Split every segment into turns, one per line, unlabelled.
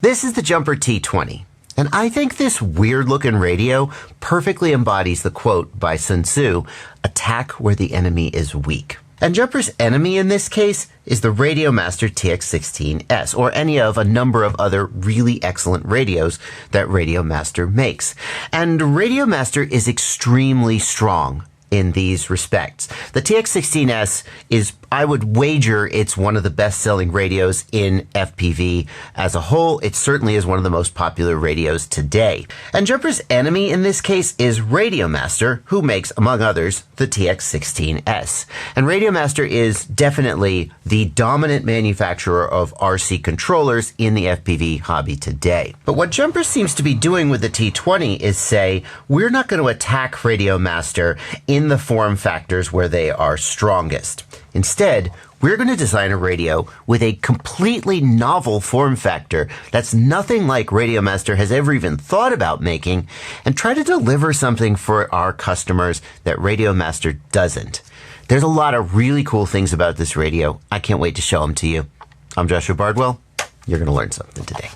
This is the Jumper T20, and I think this weird-looking radio perfectly embodies the quote by Sun Tzu, "Attack where the enemy is weak." And Jumper's enemy in this case is the Radiomaster TX16S, or any of a number of other really excellent radios that Radiomaster makes. And Radiomaster is extremely strong in these respects. The TX16S is, I would wager, it's one of the best-selling radios in FPV as a whole. It certainly is one of the most popular radios today. And Jumper's enemy in this case is Radiomaster, who makes, among others, the TX16S. And Radiomaster is definitely the dominant manufacturer of RC controllers in the FPV hobby today. But what Jumper seems to be doing with the T20 is say, we're not going to attack Radiomaster in the form factors where they are strongest. Instead, we're going to design a radio with a completely novel form factor that's nothing like Radiomaster has ever even thought about making, and try to deliver something for our customers that Radiomaster doesn't. There's a lot of really cool things about this radio. I can't wait to show them to you. I'm Joshua Bardwell. You're going to learn something today.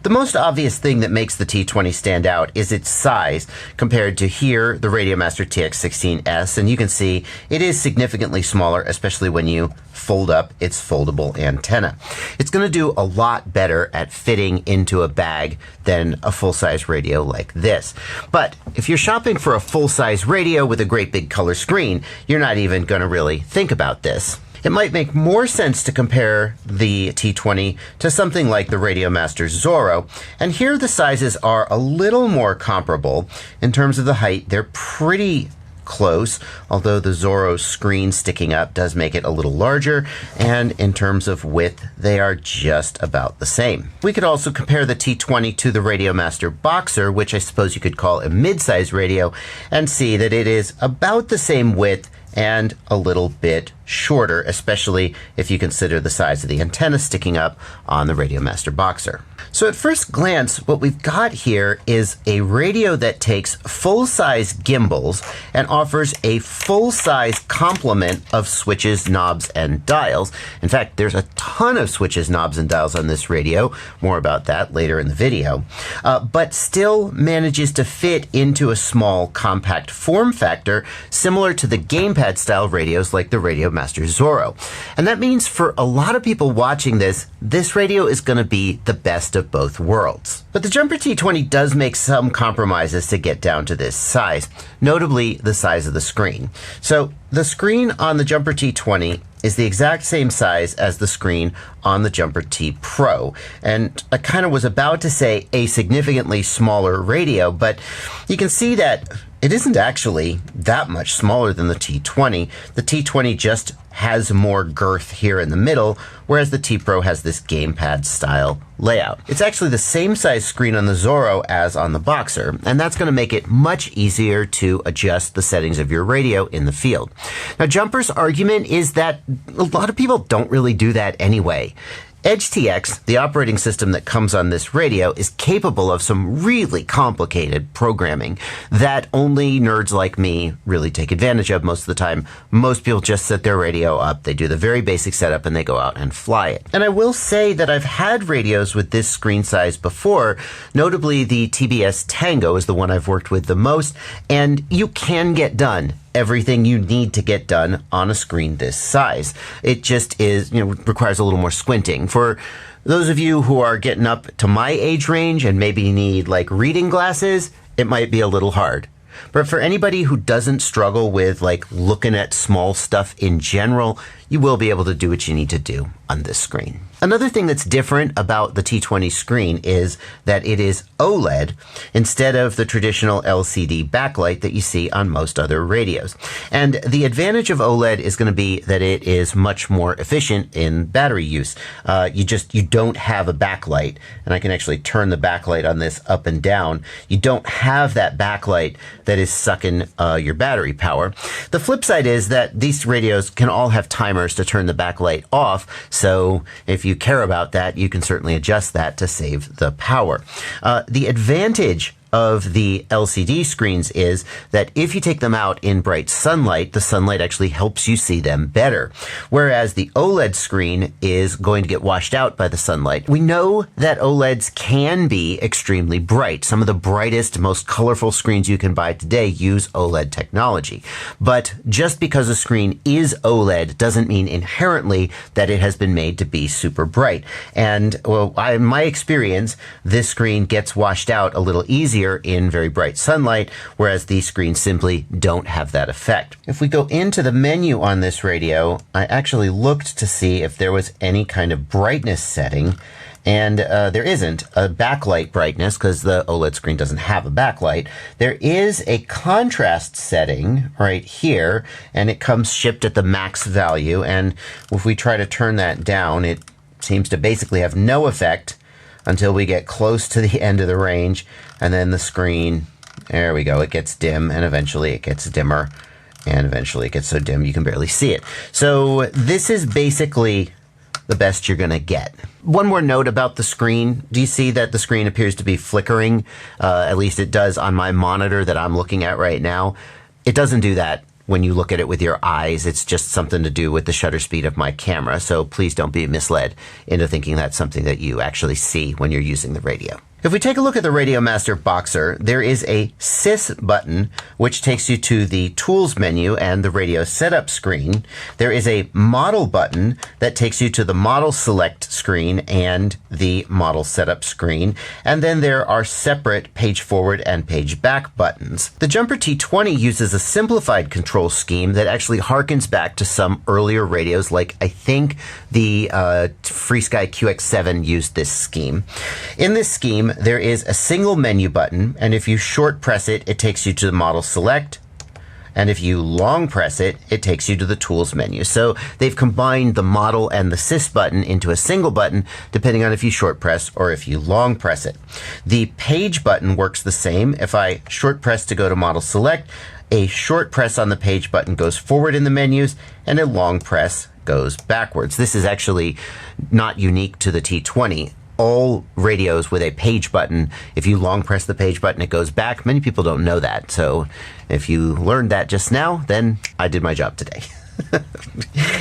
The most obvious thing that makes the T20 stand out is its size compared to here, the Radiomaster TX16S, and you can see it is significantly smaller, especially when you fold up its foldable antenna. It's going to do a lot better at fitting into a bag than a full-size radio like this. But if you're shopping for a full-size radio with a great big color screen, you're not even going to really think about this. It might make more sense to compare the T20 to something like the Radiomaster Zorro, and here the sizes are a little more comparable. In terms of the height, they're pretty close, although the Zorro's screen sticking up does make it a little larger, and in terms of width, they are just about the same. We could also compare the T20 to the Radiomaster Boxer, which I suppose you could call a mid-size radio, and see that it is about the same width and a little bit shorter, especially if you consider the size of the antenna sticking up on the Radiomaster Boxer. So at first glance, what we've got here is a radio that takes full-size gimbals and offers a full-size complement of switches, knobs, and dials. In fact, there's a ton of switches, knobs, and dials on this radio. More about that later in the video. But still manages to fit into a small, compact form factor similar to the gamepad-style radios like the Radiomaster Zorro. And that means for a lot of people watching this, this radio is going to be the best of both worlds. But the Jumper T20 does make some compromises to get down to this size, notably the size of the screen. So the screen on the Jumper T20 is the exact same size as the screen on the Jumper T Pro. And I kind of was about to say a significantly smaller radio, but you can see that it isn't actually that much smaller than the T20. The T20 just has more girth here in the middle, whereas the T Pro has this gamepad style layout. It's actually the same size screen on the Zorro as on the Boxer, and that's going to make it much easier to adjust the settings of your radio in the field. Now, Jumper's argument is that a lot of people don't really do that anyway. EdgeTX, the operating system that comes on this radio, is capable of some really complicated programming that only nerds like me really take advantage of most of the time. Most people just set their radio up, they do the very basic setup, and they go out and fly it. And I will say that I've had radios with this screen size before, notably the TBS Tango is the one I've worked with the most, and you can get done everything you need to get done on a screen this size. It just is, requires a little more squinting. For those of you who are getting up to my age range and maybe need like reading glasses, it might be a little hard. But for anybody who doesn't struggle with like looking at small stuff in general, you will be able to do what you need to do on this screen. Another thing that's different about the T20 screen is that it is OLED instead of the traditional LCD backlight that you see on most other radios. And the advantage of OLED is going to be that it is much more efficient in battery use. You don't have a backlight, and I can actually turn the backlight on this up and down. You don't have that backlight that is sucking your battery power. The flip side is that these radios can all have timers to turn the backlight off, so if you care about that, you can certainly adjust that to save the power. The advantage of the LCD screens is that if you take them out in bright sunlight, the sunlight actually helps you see them better. Whereas the OLED screen is going to get washed out by the sunlight. We know that OLEDs can be extremely bright. Some of the brightest, most colorful screens you can buy today use OLED technology. But just because a screen is OLED doesn't mean inherently that it has been made to be super bright. And well, in my experience, this screen gets washed out a little easier in very bright sunlight, whereas these screens simply don't have that effect. If we go into the menu on this radio, I actually looked to see if there was any kind of brightness setting, and there isn't a backlight brightness because the OLED screen doesn't have a backlight. There is a contrast setting right here, and it comes shipped at the max value, and if we try to turn that down, it seems to basically have no effect until we get close to the end of the range, and then the screen, there we go, it gets dim, and eventually it gets dimmer, and eventually it gets so dim you can barely see it. So this is basically the best you're going to get. One more note about the screen. Do you see that the screen appears to be flickering? At least it does on my monitor that I'm looking at right now. It doesn't do that when you look at it with your eyes. It's just something to do with the shutter speed of my camera. So please don't be misled into thinking that's something that you actually see when you're using the radio. If we take a look at the Radiomaster Boxer, there is a Sys button, which takes you to the Tools menu and the radio setup screen. There is a Model button that takes you to the Model Select screen and the Model Setup screen. And then there are separate page forward and page back buttons. The Jumper T20 uses a simplified control scheme that actually harkens back to some earlier radios, like I think the FreeSky QX7 used this scheme. In this scheme, there is a single menu button, and if you short press it, it takes you to the Model Select, and if you long press it, it takes you to the Tools menu. So they've combined the Model and the Sys button into a single button, depending on if you short press or if you long press it. The Page button works the same. If I short press to go to Model Select, a short press on the Page button goes forward in the menus, and a long press goes backwards. This is actually not unique to the T20. All radios with a page button, if you long press the page button, it goes back. Many people don't know that. So if you learned that just now, then I did my job today.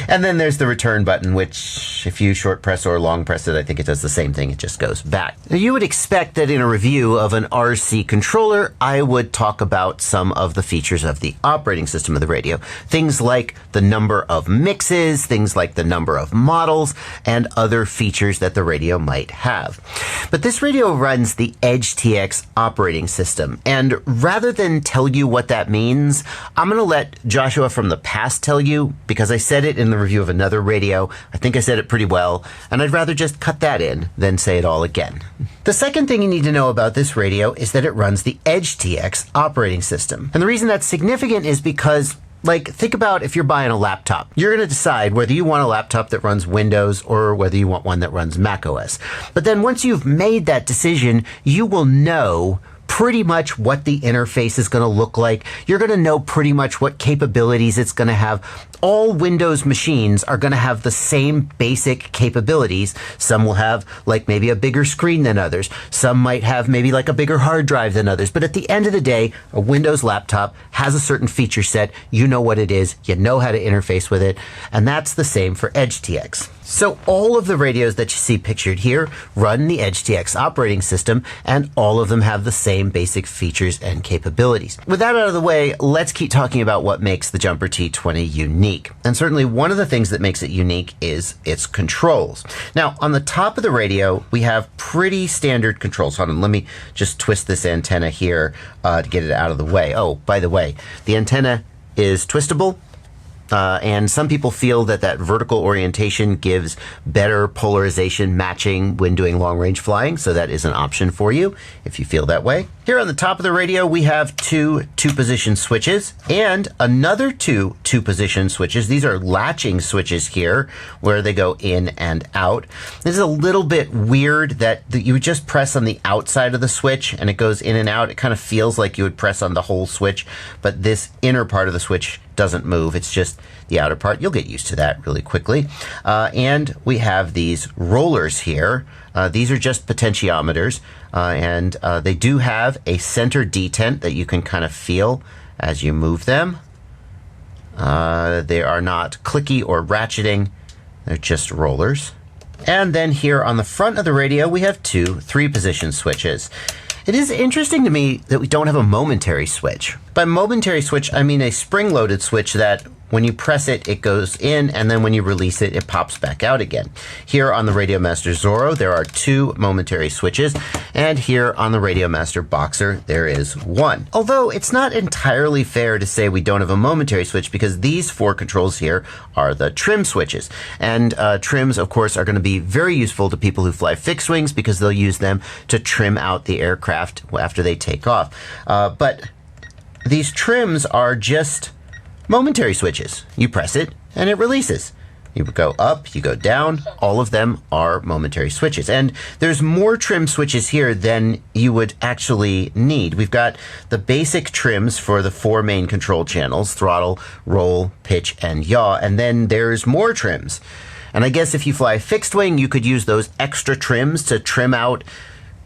And then there's the return button, which if you short press or long press it, I think it does the same thing. It just goes back. Now, you would expect that in a review of an RC controller, I would talk about some of the features of the operating system of the radio. Things like the number of mixes, things like the number of models, and other features that the radio might have. But this radio runs the EdgeTX operating system. And rather than tell you what that means, I'm going to let Joshua from the past tell you, because I said it in the review of another radio. I think I said it pretty well, and I'd rather just cut that in than say it all again. The second thing you need to know about this radio is that it runs the EdgeTX operating system. And the reason that's significant is because, like, think about if you're buying a laptop. You're going to decide whether you want a laptop that runs Windows or whether you want one that runs macOS. But then once you've made that decision, you will know pretty much what the interface is going to look like. You're going to know pretty much what capabilities it's going to have. All Windows machines are going to have the same basic capabilities. Some will have like maybe a bigger screen than others. Some might have maybe like a bigger hard drive than others. But at the end of the day, a Windows laptop has a certain feature set. You know what it is. You know how to interface with it. And that's the same for EdgeTX. So all of the radios that you see pictured here run the EdgeTX operating system, and all of them have the same basic features and capabilities. With that out of the way, let's keep talking about what makes the Jumper T20 unique. And certainly one of the things that makes it unique is its controls. Now, on the top of the radio, we have pretty standard controls. Hold on, let me just twist this antenna here to get it out of the way. Oh, by the way, the antenna is twistable. And some people feel that that vertical orientation gives better polarization matching when doing long-range flying, so that is an option for you if you feel that way. Here on the top of the radio, we have two two-position switches and another two two-position switches. These are latching switches here where they go in and out. This is a little bit weird that you would just press on the outside of the switch and it goes in and out. It kind of feels like you would press on the whole switch, but this inner part of the switch doesn't move. It's just the outer part. You'll get used to that really quickly. And we have these rollers here. These are just potentiometers, and they do have a center detent that you can kind of feel as you move them. They are not clicky or ratcheting. They're just rollers. And then here on the front of the radio, we have two 3-position switches. It is interesting to me that we don't have a momentary switch. By momentary switch, I mean a spring-loaded switch that when you press it, it goes in, and then when you release it, it pops back out again. Here on the Radiomaster Zorro, there are 2 momentary switches, and here on the Radiomaster Boxer, there is 1. Although it's not entirely fair to say we don't have a momentary switch, because these 4 controls here are the trim switches. And trims, of course, are going to be very useful to people who fly fixed wings, because they'll use them to trim out the aircraft after they take off. But these trims are just momentary switches. You press it and it releases. You go up, you go down, all of them are momentary switches. And there's more trim switches here than you would actually need. We've got the basic trims for the 4 main control channels: throttle, roll, pitch, and yaw. And then there's more trims. And I guess if you fly fixed wing, you could use those extra trims to trim out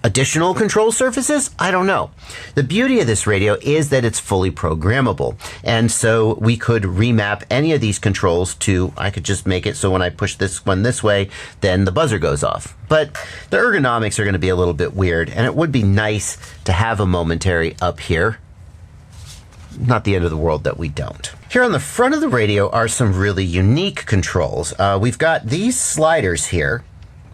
additional control surfaces? I don't know. The beauty of this radio is that it's fully programmable. And so we could remap any of these controls to, I could just make it so when I push this one this way, then the buzzer goes off. But the ergonomics are going to be a little bit weird, and it would be nice to have a momentary up here. Not the end of the world that we don't. Here on the front of the radio are some really unique controls. We've got these sliders here.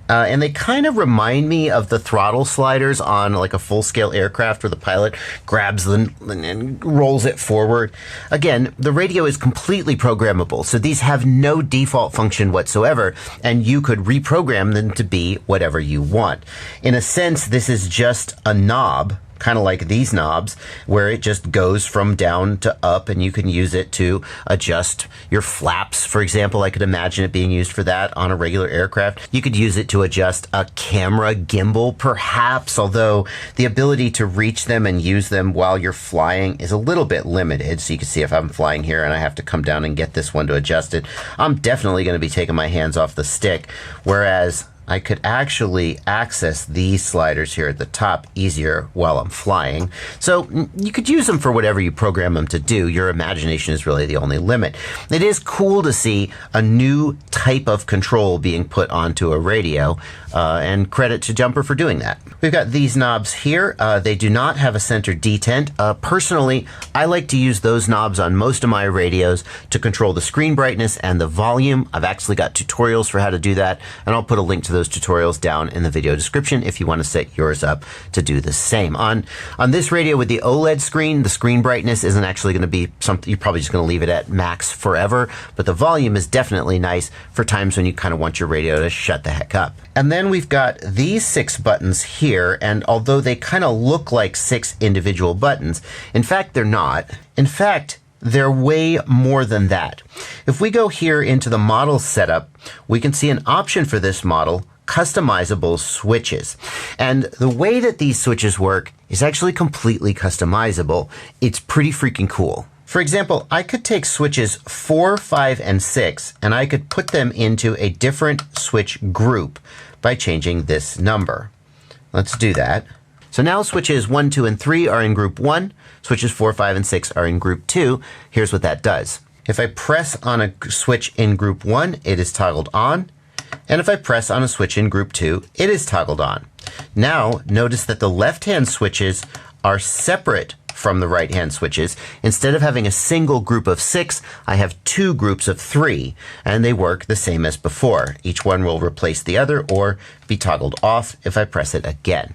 And they kind of remind me of the throttle sliders on like a full-scale aircraft where the pilot grabs them and rolls it forward. Again, the radio is completely programmable, so these have no default function whatsoever, and you could reprogram them to be whatever you want. In a sense, this is just a knob, kind of like these knobs, where it just goes from down to up, and you can use it to adjust your flaps. For example, I could imagine it being used for that on a regular aircraft. You could use it to adjust a camera gimbal, perhaps, although the ability to reach them and use them while you're flying is a little bit limited. So you can see if I'm flying here and I have to come down and get this one to adjust it, I'm definitely going to be taking my hands off the stick, whereas I could actually access these sliders here at the top easier while I'm flying. So you could use them for whatever you program them to do. Your imagination is really the only limit. It is cool to see a new type of control being put onto a radio, and credit to Jumper for doing that. We've got these knobs here. They do not have a center detent. Personally, I like to use those knobs on most of my radios to control the screen brightness and the volume. I've actually got tutorials for how to do that, and I'll put a link to those tutorials down in the video description if you want to set yours up to do the same. On this radio with the OLED screen, the screen brightness isn't actually going to be something, you're probably just going to leave it at max forever, but the volume is definitely nice for times when you kind of want your radio to shut the heck up. And then we've got these 6 buttons here, and although they kind of look like 6 individual buttons, in fact they're not. In fact, they're way more than that. If we go here into the model setup, we can see an option for this model: customizable switches. And the way that these switches work is actually completely customizable. It's pretty freaking cool. For example, I could take switches 4, 5, and 6, and I could put them into a different switch group by changing this number. Let's do that. So now switches 1, 2, and 3 are in group 1. Switches 4, 5, and 6 are in group 2. Here's what that does. If I press on a switch in group 1, it is toggled on. And if I press on a switch in group 2, it is toggled on. Now, notice that the left-hand switches are separate from the right-hand switches. Instead of having a single group of 6, I have 2 groups of 3, and they work the same as before. Each one will replace the other or be toggled off if I press it again.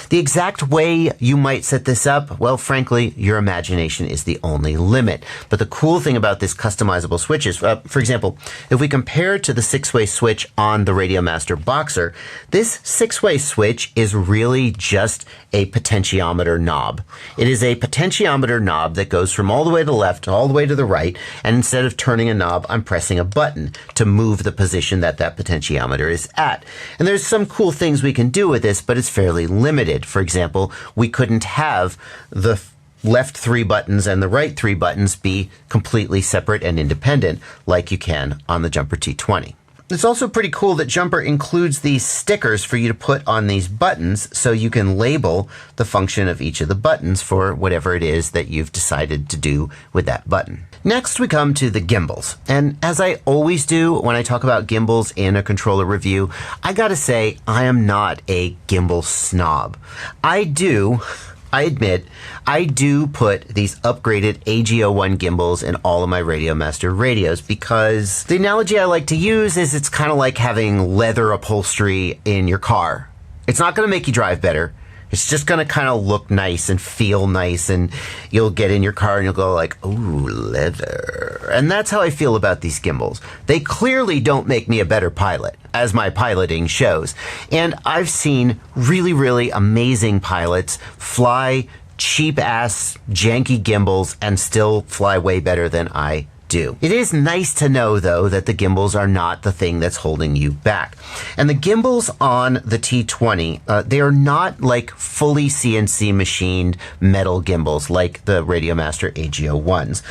The exact way you might set this up, well, frankly, your imagination is the only limit. But the cool thing about this customizable switch is, for example, if we compare it to the 6-way switch on the Radiomaster Boxer, this 6-way switch is really just a potentiometer knob. It is a potentiometer knob that goes from all the way to the left to all the way to the right, and instead of turning a knob, I'm pressing a button to move the position that that potentiometer is at. And there's some cool things we can do with this, but it's fairly limited. For example, we couldn't have the left 3 buttons and the right 3 buttons be completely separate and independent like you can on the Jumper T20. It's also pretty cool that Jumper includes these stickers for you to put on these buttons so you can label the function of each of the buttons for whatever it is that you've decided to do with that button. Next, we come to the gimbals. And as I always do when I talk about gimbals in a controller review, I gotta say I am not a gimbal snob. I admit, I do put these upgraded AG01 gimbals in all of my Radiomaster radios because the analogy I like to use is it's kind of like having leather upholstery in your car. It's not going to make you drive better. It's just going to kind of look nice and feel nice, and you'll get in your car and you'll go like, ooh, leather. And that's how I feel about these gimbals. They clearly don't make me a better pilot, as my piloting shows. And I've seen really, really amazing pilots fly cheap-ass, janky gimbals and still fly way better than I do. It is nice to know, though, that the gimbals are not the thing that's holding you back. And the gimbals on the T20, they are not like fully CNC machined metal gimbals like the Radiomaster AG01s.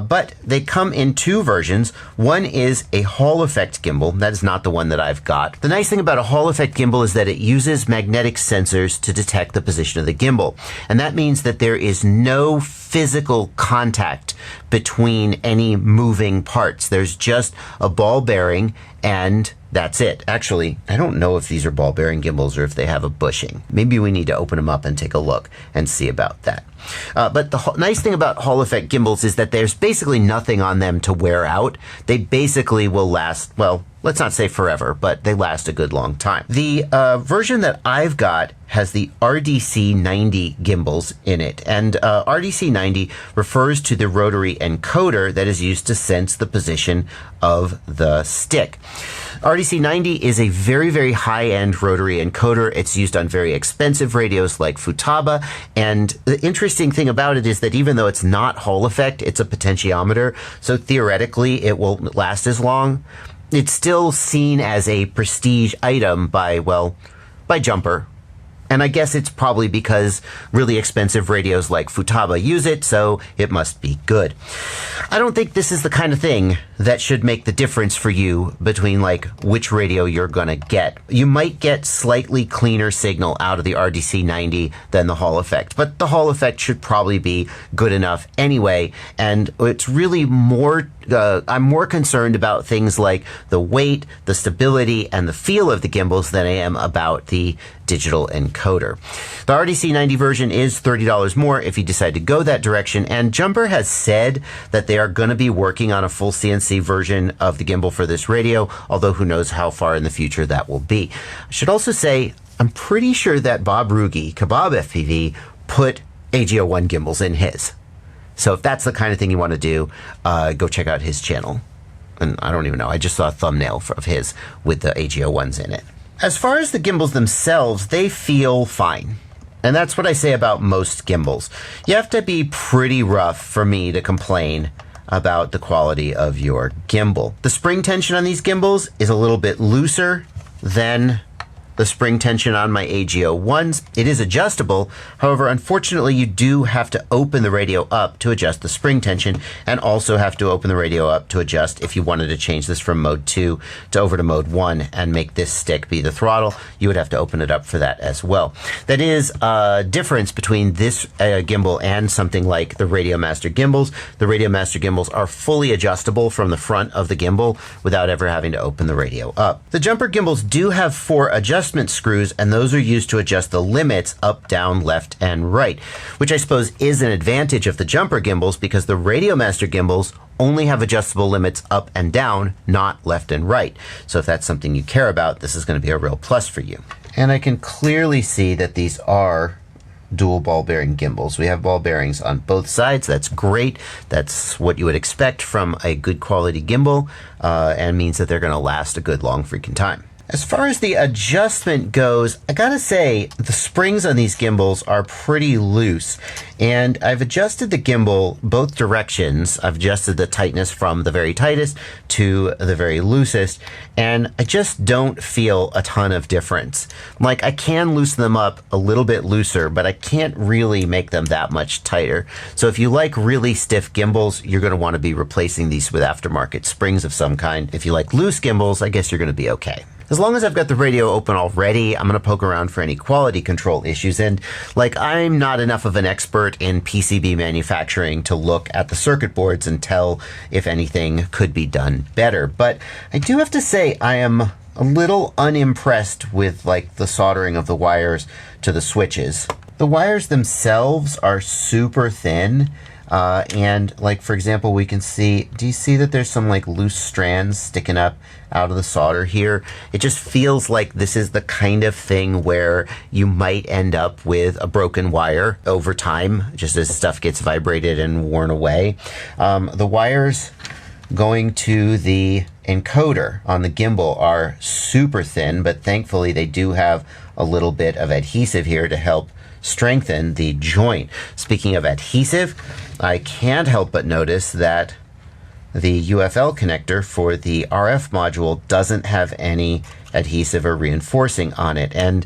But they come in 2 versions. One is a Hall effect gimbal. That is not the one that I've got. The nice thing about a Hall effect gimbal is that it uses magnetic sensors to detect the position of the gimbal. And that means that there is no physical contact between any moving parts. There's just a ball bearing and that's it. Actually, I don't know if these are ball bearing gimbals or if they have a bushing. Maybe we need to open them up and take a look and see about that. But the nice thing about Hall effect gimbals is that there's basically nothing on them to wear out. They basically will last, well, let's not say forever, but they last a good long time. The version that I've got has the RDC90 gimbals in it. And RDC90 refers to the rotary encoder that is used to sense the position of the stick. RDC90 is a very, very high-end rotary encoder. It's used on very expensive radios like Futaba. And the interesting thing about it is that even though it's not Hall effect, it's a potentiometer. So theoretically, it won't last as long. It's still seen as a prestige item by Jumper. And I guess it's probably because really expensive radios like Futaba use it, so it must be good. I don't think this is the kind of thing that should make the difference for you between like which radio you're gonna get. You might get slightly cleaner signal out of the RDC90 than the Hall effect, but the Hall effect should probably be good enough anyway. And it's really more, I'm more concerned about things like the weight, the stability, and the feel of the gimbals than I am about the digital encoder. The RDC90 version is $30 more if you decide to go that direction, and Jumper has said that they are going to be working on a full CNC version of the gimbal for this radio, although who knows how far in the future that will be. I should also say, I'm pretty sure that Bob Ruge, Kebab FPV, put AG01 gimbals in his. So if that's the kind of thing you want to do, go check out his channel. And I don't even know, I just saw a thumbnail of his with the AG01s in it. As far as the gimbals themselves, they feel fine. And that's what I say about most gimbals. You have to be pretty rough for me to complain about the quality of your gimbal. The spring tension on these gimbals is a little bit looser than the spring tension on my AG01s. It is adjustable. However, unfortunately, you do have to open the radio up to adjust the spring tension, and also have to open the radio up to adjust if you wanted to change this from mode 2 to over to mode 1 and make this stick be the throttle. You would have to open it up for that as well. That is a difference between this gimbal and something like the Radiomaster gimbals. The Radiomaster gimbals are fully adjustable from the front of the gimbal without ever having to open the radio up. The Jumper gimbals do have 4 adjustment screws, and those are used to adjust the limits up, down, left, and right, which I suppose is an advantage of the Jumper gimbals because the Radiomaster gimbals only have adjustable limits up and down, not left and right. So if that's something you care about, this is going to be a real plus for you. And I can clearly see that these are dual ball bearing gimbals. We have ball bearings on both sides. That's great. That's what you would expect from a good quality gimbal, and means that they're going to last a good long freaking time. As far as the adjustment goes, I gotta say, the springs on these gimbals are pretty loose. And I've adjusted the gimbal both directions. I've adjusted the tightness from the very tightest to the very loosest. And I just don't feel a ton of difference. Like, I can loosen them up a little bit looser, but I can't really make them that much tighter. So if you like really stiff gimbals, you're gonna wanna be replacing these with aftermarket springs of some kind. If you like loose gimbals, I guess you're gonna be okay. As long as I've got the radio open already, I'm going to poke around for any quality control issues. And like, I'm not enough of an expert in PCB manufacturing to look at the circuit boards and tell if anything could be done better. But I do have to say I am a little unimpressed with like the soldering of the wires to the switches. The wires themselves are super thin. And like, for example, we can see, do you see that there's some like loose strands sticking up out of the solder here? It just feels like this is the kind of thing where you might end up with a broken wire over time, just as stuff gets vibrated and worn away. The wires going to the encoder on the gimbal are super thin, but thankfully they do have a little bit of adhesive here to help strengthen the joint. Speaking of adhesive, I can't help but notice that the UFL connector for the RF module doesn't have any adhesive or reinforcing on it, and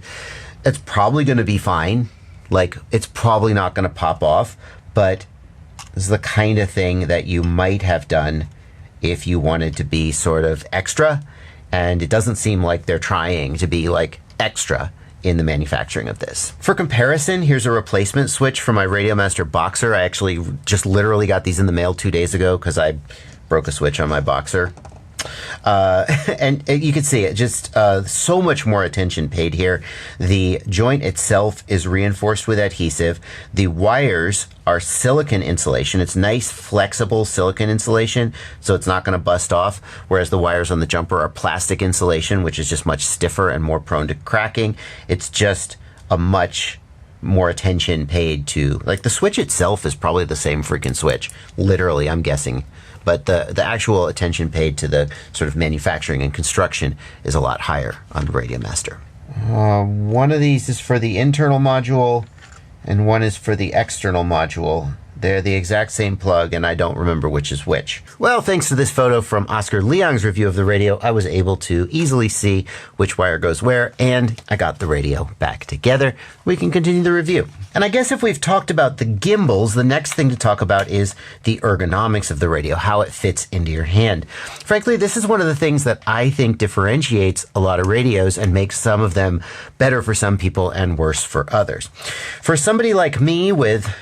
it's probably going to be fine. Like, it's probably not going to pop off, but this is the kind of thing that you might have done if you wanted to be sort of extra, and it doesn't seem like they're trying to be like extra in the manufacturing of this. For comparison, here's a replacement switch for my Radiomaster Boxer. I actually just literally got these in the mail 2 days ago because I broke a switch on my Boxer. And you can see it, just so much more attention paid here. The joint itself is reinforced with adhesive. The wires are silicone insulation. It's nice, flexible silicone insulation, so it's not going to bust off, whereas the wires on the Jumper are plastic insulation, which is just much stiffer and more prone to cracking. It's just a much more attention paid to, like, the switch itself is probably the same freaking switch, literally, I'm guessing. But the actual attention paid to the sort of manufacturing and construction is a lot higher on the Radiomaster. One of these is for the internal module, and one is for the external module. They're the exact same plug, and I don't remember which is which. Well, thanks to this photo from Oscar Leong's review of the radio, I was able to easily see which wire goes where, and I got the radio back together. We can continue the review. And I guess if we've talked about the gimbals, the next thing to talk about is the ergonomics of the radio, how it fits into your hand. Frankly, this is one of the things that I think differentiates a lot of radios and makes some of them better for some people and worse for others. For somebody like me with,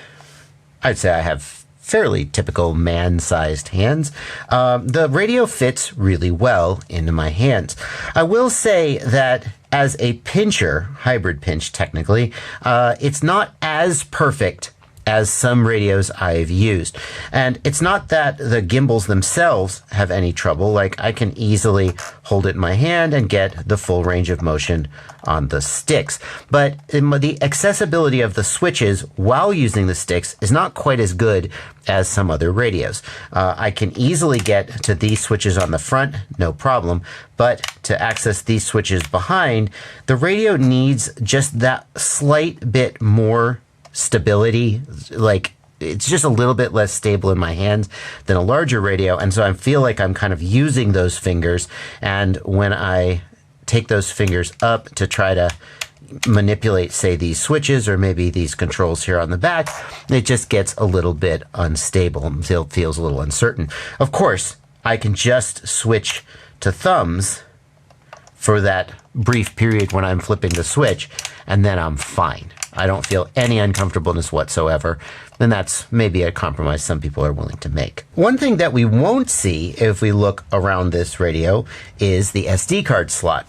I'd say I have fairly typical man-sized hands, the radio fits really well into my hands. I will say that as a pincher, hybrid pinch technically, it's not as perfect as some radios I've used. And it's not that the gimbals themselves have any trouble. Like, I can easily hold it in my hand and get the full range of motion on the sticks. But the accessibility of the switches while using the sticks is not quite as good as some other radios. I can easily get to these switches on the front, no problem. But to access these switches behind, the radio needs just that slight bit more stability. Like, it's just a little bit less stable in my hands than a larger radio, and so I feel like I'm kind of using those fingers, and when I take those fingers up to try to manipulate, say, these switches or maybe these controls here on the back, it just gets a little bit unstable and feels a little uncertain. Of course, I can just switch to thumbs for that brief period when I'm flipping the switch, and then I'm fine. I don't feel any uncomfortableness whatsoever, and that's maybe a compromise some people are willing to make. One thing that we won't see if we look around this radio is the SD card slot.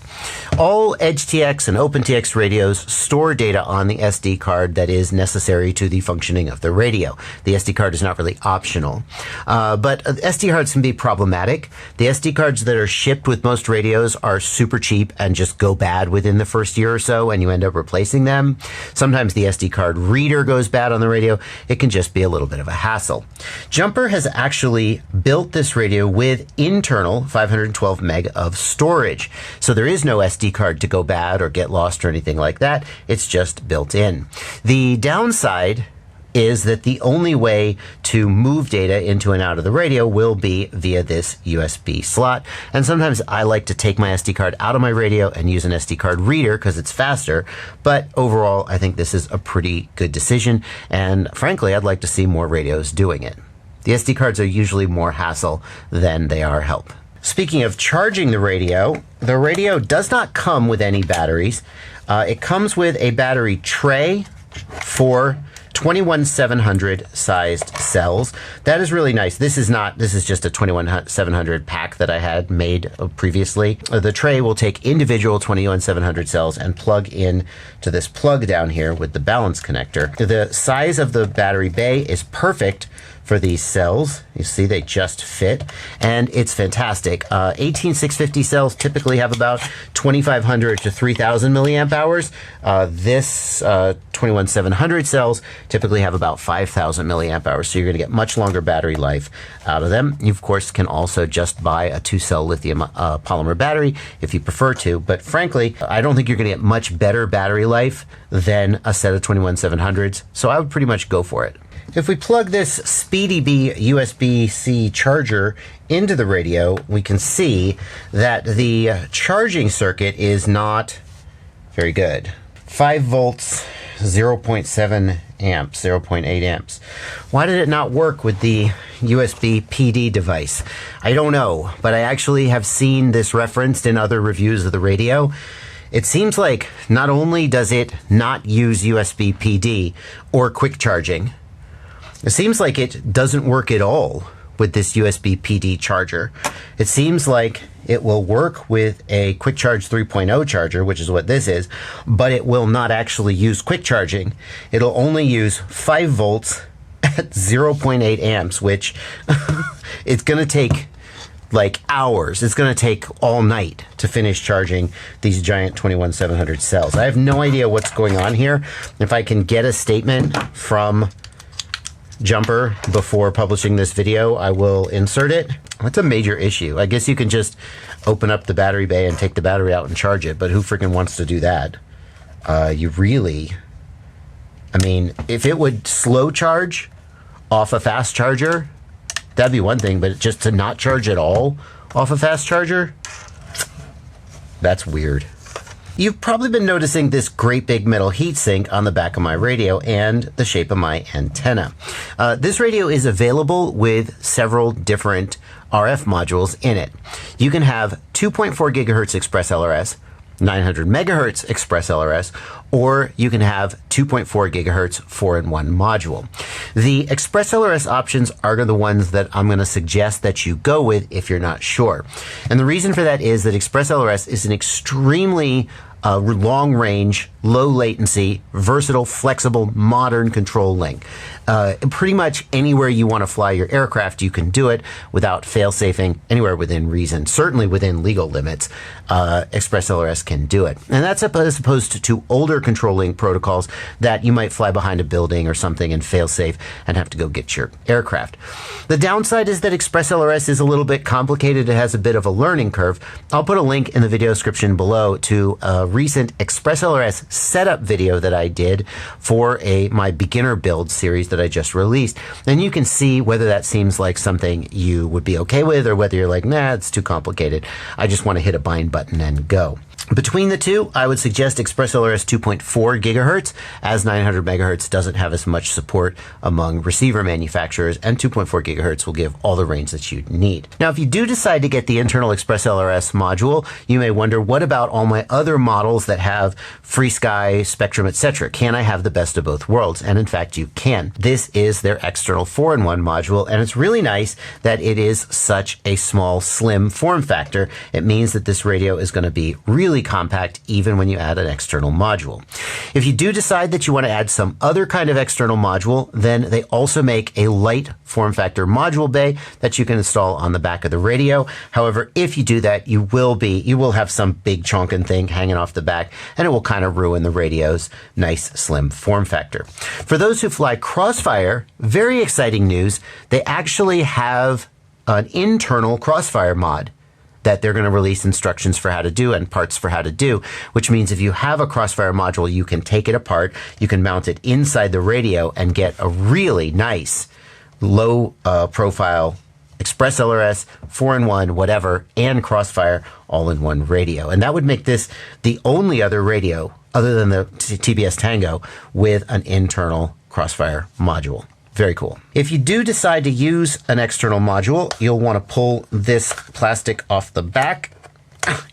All EdgeTX and OpenTX radios store data on the SD card that is necessary to the functioning of the radio. The SD card is not really optional. But SD cards can be problematic. The SD cards that are shipped with most radios are super cheap and just go bad within the first year or so, and you end up replacing them. Sometimes sometimes the SD card reader goes bad on the radio. It can just be a little bit of a hassle. Jumper has actually built this radio with internal 512 meg of storage. So there is no SD card to go bad or get lost or anything like that. It's just built in. The downside is that the only way to move data into and out of the radio will be via this USB slot. And sometimes I like to take my SD card out of my radio and use an SD card reader because it's faster. But overall, I think this is a pretty good decision. And frankly, I'd like to see more radios doing it. The SD cards are usually more hassle than they are help. Speaking of charging the radio does not come with any batteries. It comes with a battery tray for 21700 sized cells. That is really nice. This is just a 21700 pack that I had made previously. The tray will take individual 21700 cells and plug in to this plug down here with the balance connector. The size of the battery bay is perfect for these cells. You see, they just fit, and it's fantastic. 18650 cells typically have about 2500 to 3000 milliamp hours. This 21700 cells typically have about 5000 milliamp hours, so you're going to get much longer battery life out of them. You, of course, can also just buy a 2-cell lithium polymer battery if you prefer to, but frankly, I don't think you're going to get much better battery life than a set of 21700s, so I would pretty much go for it. If we plug this SpeedyB USB-C charger into the radio, we can see that the charging circuit is not very good. 5 volts, 0.7 amps, 0.8 amps. Why did it not work with the USB PD device? I don't know, but I actually have seen this referenced in other reviews of the radio. It seems like not only does it not use USB PD or quick charging, it seems like it doesn't work at all with this USB PD charger. It seems like it will work with a Quick Charge 3.0 charger, which is what this is, but it will not actually use quick charging. It'll only use 5 volts at 0.8 amps, which it's going to take like hours. It's going to take all night to finish charging these giant 21700 cells. I have no idea what's going on here. If I can get a statement from Jumper before publishing this video, I will insert it. That's a major issue. I guess you can just open up the battery bay and take the battery out and charge it, but who freaking wants to do that? I mean, if it would slow charge off a fast charger, that'd be one thing, but just to not charge at all off a fast charger, that's weird. You've probably been noticing this great big metal heatsink on the back of my radio and the shape of my antenna. This radio is available with several different RF modules in it. You can have 2.4 gigahertz express LRS, 900 megahertz express LRS, or you can have 2.4 gigahertz 4-in-1 module. The express LRS options are the ones that I'm going to suggest that you go with if you're not sure. And the reason for that is that express LRS is an extremely long range, low latency, versatile, flexible, modern control link. Pretty much anywhere you want to fly your aircraft, you can do it without fail-safing, anywhere within reason, certainly within legal limits. Express LRS can do it. And that's as opposed to older control link protocols that you might fly behind a building or something and fail-safe and have to go get your aircraft. The downside is that Express LRS is a little bit complicated. It has a bit of a learning curve. I'll put a link in the video description below to a recent Express LRS setup video that I did for my beginner build series that I just released. And you can see whether that seems like something you would be okay with or whether you're like, nah, it's too complicated. I just want to hit a bind button and go. Between the two, I would suggest Express LRS 2.4 gigahertz, as 900 megahertz doesn't have as much support among receiver manufacturers, and 2.4 gigahertz will give all the range that you need. Now, if you do decide to get the internal Express LRS module, you may wonder, what about all my other models that have FreeSky, Spectrum, etc.? Can I have the best of both worlds? And in fact, you can. This is their external 4-in-1 module, and it's really nice that it is such a small, slim form factor. It means that this radio is going to be really really compact even when you add an external module. If you do decide that you want to add some other kind of external module, then they also make a light form factor module bay that you can install on the back of the radio. However, if you do that, you will have some big chonkin thing hanging off the back, and it will kind of ruin the radio's nice slim form factor. For those who fly Crossfire, very exciting news. They actually have an internal Crossfire mod that they're going to release instructions for how to do and parts for how to do, which means if you have a Crossfire module, you can take it apart, you can mount it inside the radio and get a really nice low profile Express LRS, 4-in-1, whatever, and Crossfire all in one radio. And that would make this the only other radio other than the TBS Tango with an internal Crossfire module. Very cool. If you do decide to use an external module, you'll want to pull this plastic off the back.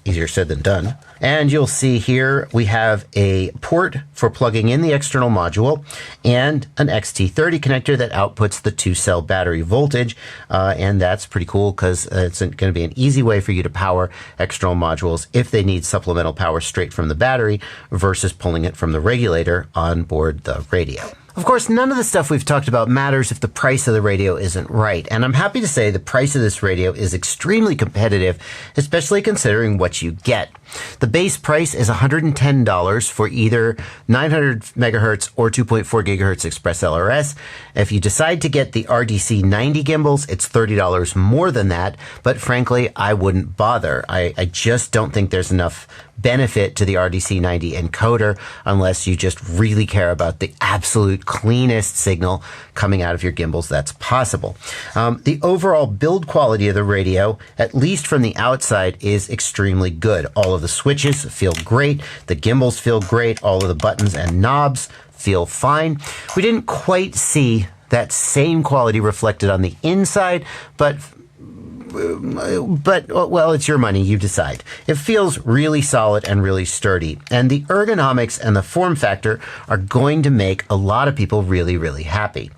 Easier said than done. And you'll see here we have a port for plugging in the external module and an XT30 connector that outputs the 2-cell battery voltage. And that's pretty cool because it's going to be an easy way for you to power external modules if they need supplemental power straight from the battery versus pulling it from the regulator on board the radio. Of course, none of the stuff we've talked about matters if the price of the radio isn't right. And I'm happy to say the price of this radio is extremely competitive, especially considering what you get. The base price is $110 for either 900 megahertz or 2.4 gigahertz Express LRS. If you decide to get the RDC 90 gimbals, it's $30 more than that. But frankly, I wouldn't bother. I just don't think there's enough benefit to the RDC 90 encoder unless you just really care about the absolute cleanest signal coming out of your gimbals that's possible. The overall build quality of the radio, at least from the outside, is extremely good. All of the switches feel great. The gimbals feel great. All of the buttons and knobs feel fine. We didn't quite see that same quality reflected on the inside, but well, it's your money, you decide. It feels really solid and really sturdy, and the ergonomics and the form factor are going to make a lot of people really, really happy.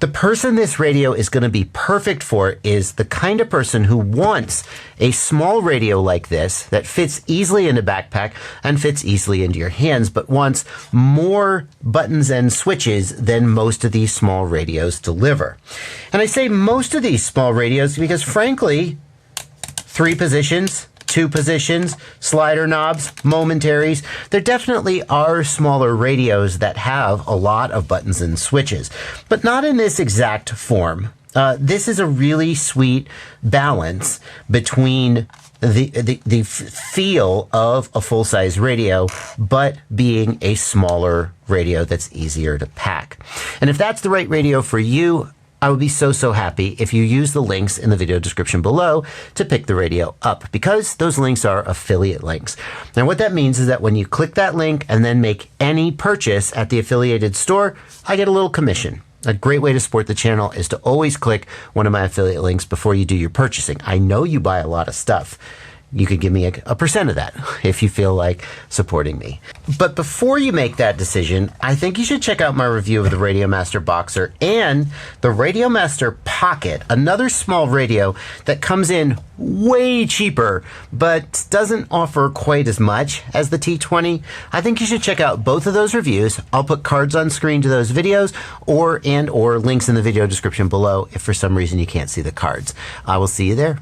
The person this radio is going to be perfect for is the kind of person who wants a small radio like this that fits easily in a backpack and fits easily into your hands, but wants more buttons and switches than most of these small radios deliver. And I say most of these small radios because, frankly, 3 positions, 2 positions, slider knobs, momentaries. There definitely are smaller radios that have a lot of buttons and switches, but not in this exact form. This is a really sweet balance between the feel of a full-size radio, but being a smaller radio that's easier to pack. And if that's the right radio for you, I would be so happy if you use the links in the video description below to pick the radio up, because those links are affiliate links. Now what that means is that when you click that link and then make any purchase at the affiliated store, I get a little commission. A great way to support the channel is to always click one of my affiliate links before you do your purchasing. I know you buy a lot of stuff. You could give me a percent of that if you feel like supporting me. But before you make that decision, I think you should check out my review of the Radiomaster Boxer and the Radiomaster Pocket, another small radio that comes in way cheaper, but doesn't offer quite as much as the T20. I think you should check out both of those reviews. I'll put cards on screen to those videos or links in the video description below if for some reason you can't see the cards. I will see you there.